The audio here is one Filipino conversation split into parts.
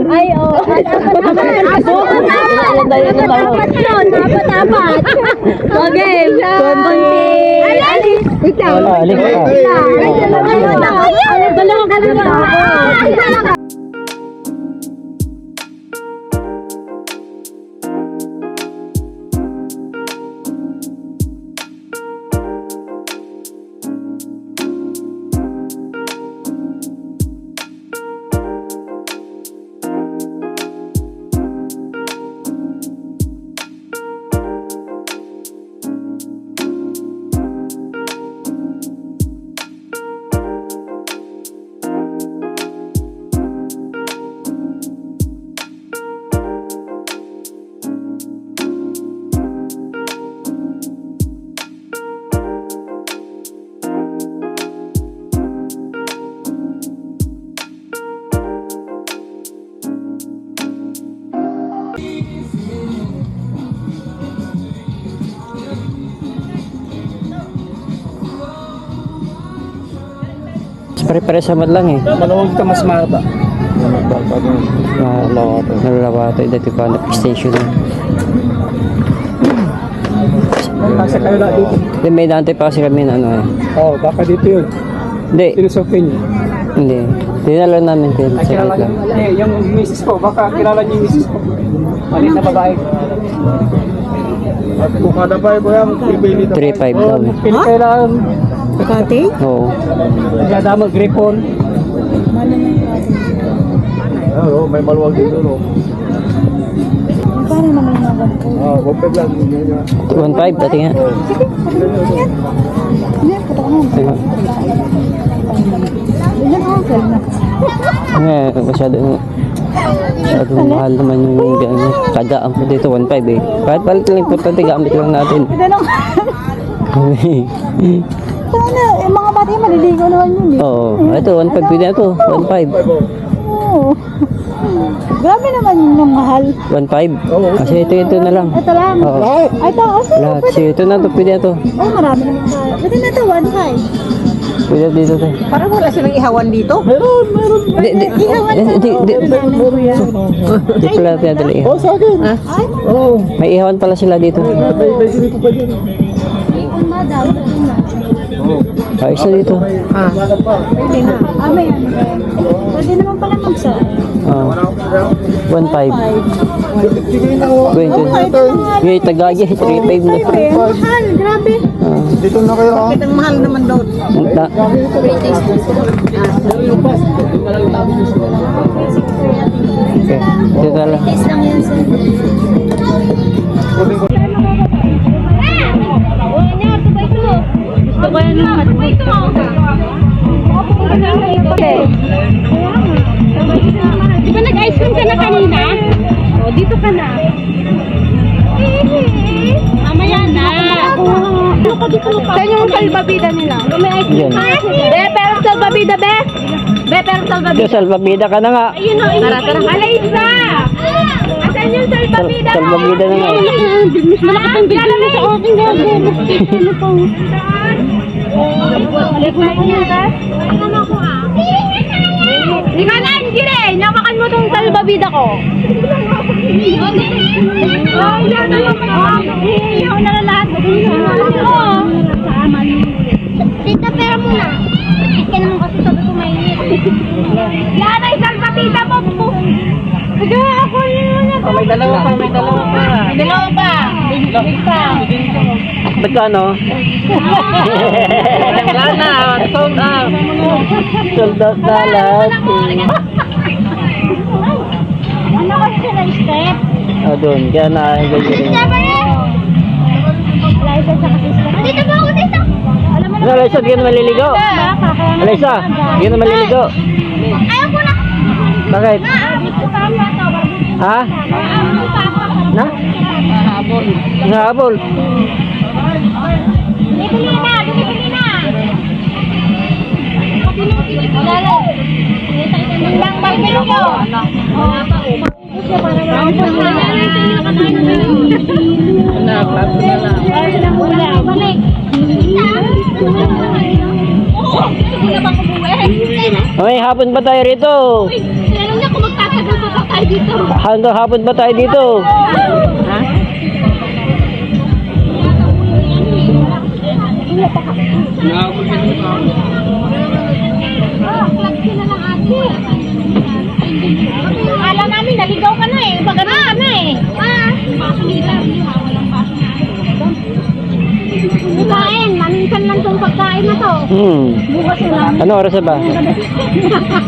Ay, oo. Dapat. Okay. Ikaw. Dalawa ka na. Pare-pare sama lang eh. Maluwag ka mas mahaba. Nalalawato. Dati pa na station. Kasi kayo na dito. Hindi, may dante pa kasi kami na ano eh. Oo, baka dito yun. Hindi. Sinusukin niyo. Hindi. Dinala namin kayo. Ay, kilala niyo. Yung misis ko, baka kilala niyo yung misis ko. Maliit na babae. At kung kada ba yung bibili na 3.5 daw. Pili kailangan. Makati? Oo. Nagdadama, gripon. Oo, may maluwag dito, no? Paano naman yung mga ko? Oo, wapag lang. 1.5 dati nga. Hindi, katakangan. Yan ako, kalma. Masyadong mahal naman yung gano'n. Kadaan ko dito 1.5 eh. Kahit palit lang importante, gamit lang natin. Ito lang. Sana, yung mga bata yung maliligo naman yun eh. Oo. Ito, 1.5 pwede na ito. 1.5. Oo. Grabe naman yung mahal. 1.5? Kasi ito na lang. Ito lang. Oo. Ay, ito. Okay, Lahat. pwede. Kasi ito na ito, pwede na ito. Oh, marami naman tayo. Pwede na ito, 1.5. Pwede dito ito. Parang wala silang ihawan dito. Meron. Ihawan na. Di pala pinadala ihawan. Oh, sa akin. Ay, Oo. May ihawan pala sila dito. May sili ko pa dyan. ikon na daw. Ayos na dito. Pwede na. May ano. Pwede naman pala magsaan. 1.5. Sige na ako. Ngayon, tagagi. 3.5 na. Mahal, grabe. Dito na kayo, ha? Ang mahal naman daw. Na, okay. Dito na lang. Yes lang yan, sir. Gusto ko yan naman. Di ba nag-ice cream ka na kanina? O, dito ka na. Mamaya na. Saan yung salbabida nila? May ice cream. Yan. Be, pero salbabida, be. Be, pero salbabida. Diyos, salbabida ka na nga. Ayun o, tara. Alaysa! Asan yung salbabida mo? Salbabida na nga. Malaki pang bigyan mo sa akin. Ano pang? Ikaw na, Angire! Nawakan mo tong salbabida ko. Iyaw na lahat. Tita, pera muna. Ika naman kasi sabi ko mainit. Yan ay salbabida mo. Sige, ako yun. May dalawa pa. May dalawa pa. Magkano? Wala na. Sold out. Sold out na lahat. Ano kasi sila step? Doon. Kaya na ang ganyan. License sa kasista. Dito ba ako dito? Alam mo na. Alaysa, di ka naman liligo. Alaysa, di ka naman liligo. Ayaw ko na. Bakit? Dito pa ako. Ha? Na? Habol. Nahabol. Bumibili na. Lalo. Lang barbero ko. Balik. Gusto na bang umuwi? May hapon ba tayo rito? Uy, tinanong niya kung magtatagal pa ba tayo dito. Hanggang hapon ba tayo dito? Ha? Akala namin naligaw ka na eh. Pag ano ka na eh. Kain, maminsan lang itong pagkain na to. Bukas na lang. Ano oras na ba?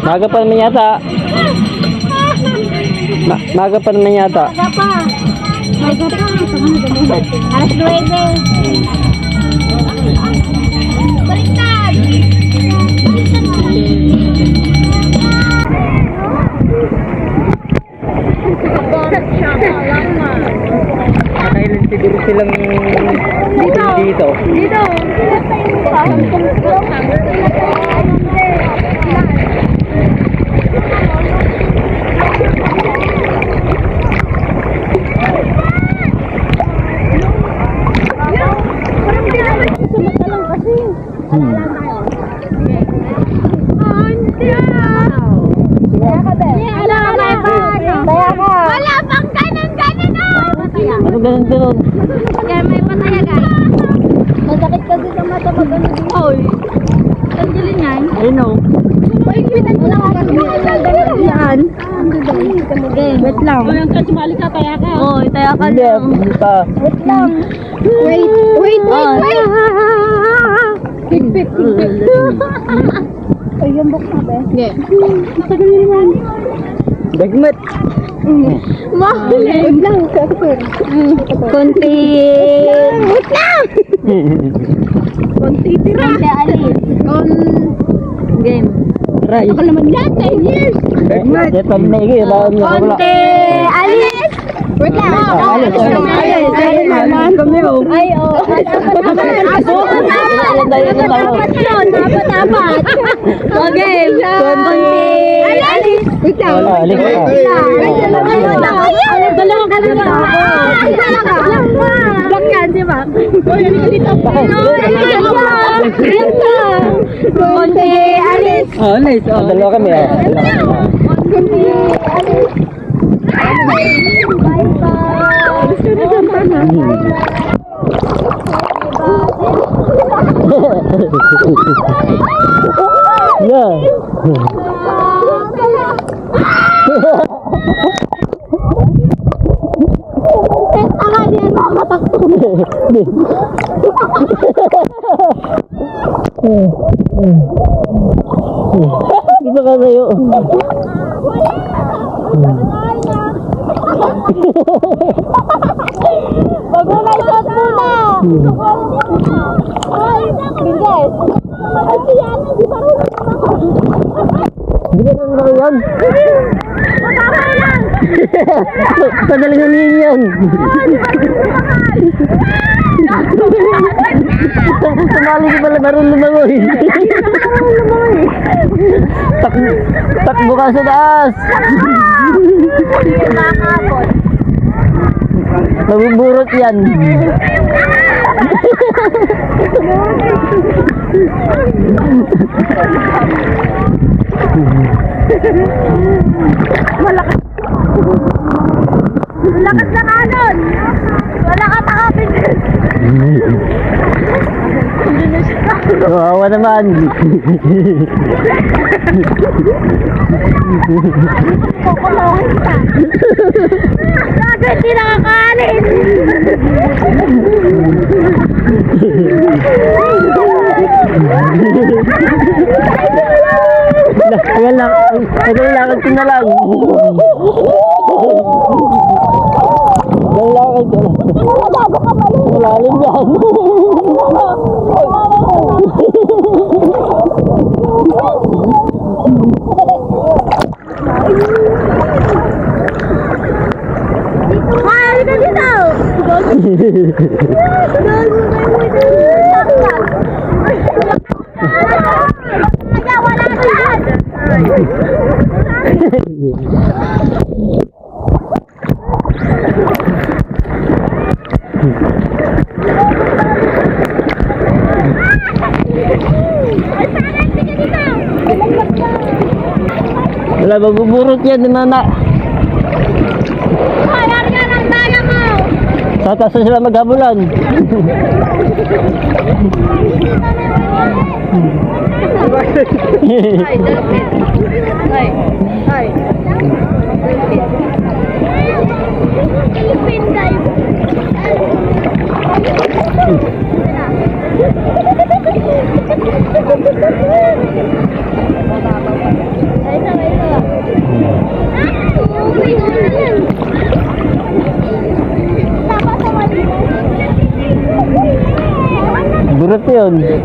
Maga pa naman yata. Maga pa naman yata. Maga pa. Maga pa. Alas 9. Baliktad. Kailan siguro silang dito. Dito. Wala pang kanan-kanan na! Ano ganun? Kaya may pataya guys. Masakit kasi sa mata pag ano dito. Oy. Tanggalin yan. I know. Paigpitan mo lang ako. Yan. Wait lang. Walang ka, sumali ka, taya ka. Oy, taya ka Hindi, lang. hindi pa. Wait lang. Wait. Higpit. Ay, yung box na ba? Hindi. Tagal naman. Dagmat. Wait lang. Konti. Wait lang. Konti tira. Konti alis. Game. Try. Ako naman yan. 10 years. Dagmat. Ito na iki. Konti alis. Wait lang. Alis. Alis naman. Ay, oh. Dapat. Okay. Konti alis. Wait lang. Wala, alis ka. Dalawang ka lang. Block yan, di ba? Konti alis. Alis. Dalawa kami. Konti alis. Bye-bye. Gusto na saan na? Yeah. Tanga niya mamatakto. Dito ka sa'yo. Wag mo may shot muna. Ay, Bingay. Ay, siyan, di ba rin? Hindi ka naman ako yan. Matama lang. Sandali na niyan yan. Sumali ka pala marunong lumangoy. Takbo ka sa taas. Mabuburot yan. Lakas na kanon. Wala ka takapin. Kawawa naman. Kukulawin ka. Bakit hindi nakakanin? Wala. Ito yung lakad ko na lang. Yung lakad ko. Malalim yan. Ay, ka dito! Wala saan! Ay, sana Wala, mabuburot yan, nana. Hoy, Aryan, ang daya mo! Sa taas na sila maghabulan. Ay, dalpit. Ay, ay. Philippine dive. Ay, sabay ko. Uwi ko na yan. Dapat sa mali. Burot yun. Ano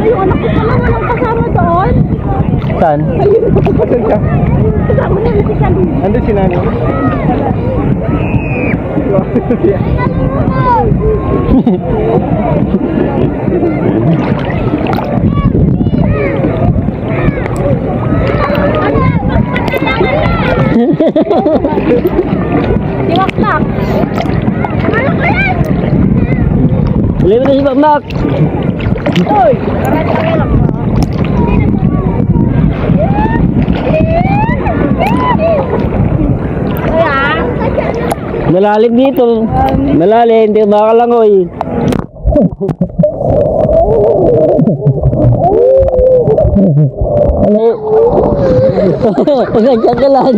yung anak ko pala walang kasama doon? Saan? Asan siya? Kasama na si Sabi. Ando si Nani. Tiwak-tak. Ano ko yan? Huli mo na si Makmak. Uy! Karat ka lang. Kaya? Malalim dito. Malalim, hindi makakalangoy. Ano? Nagkak ka lang.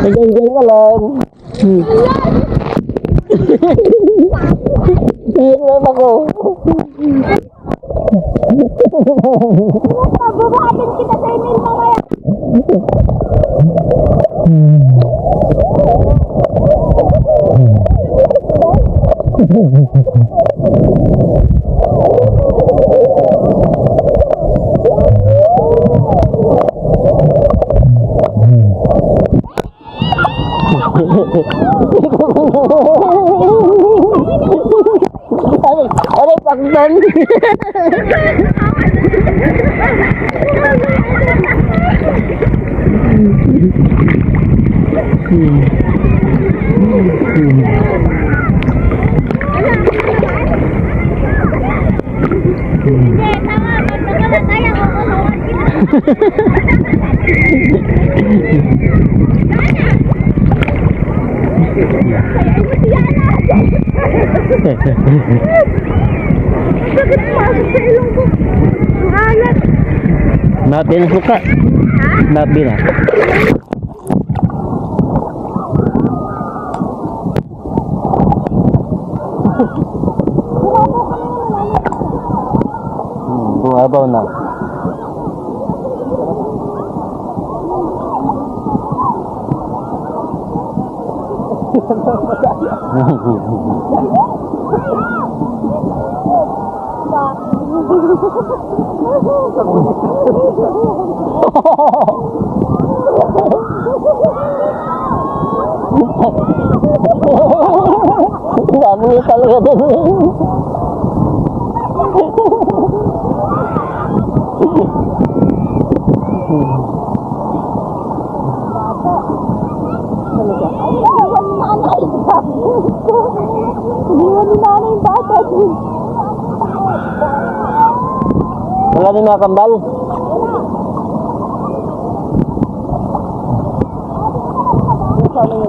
Nagkak ka lang. Hirap ako. Babahatin kita sa email mamaya. Aray, pakdan. Hindi, tama. Magkakala tayo. Kukulungan kita. Kaya mo siya na. Bakit pumasok sa ilong ko? Ang alat. Mapi na suka. Ha? Mapi na. Bumabaw na. Dami talaga doon. Wala ni mga kambal. Ano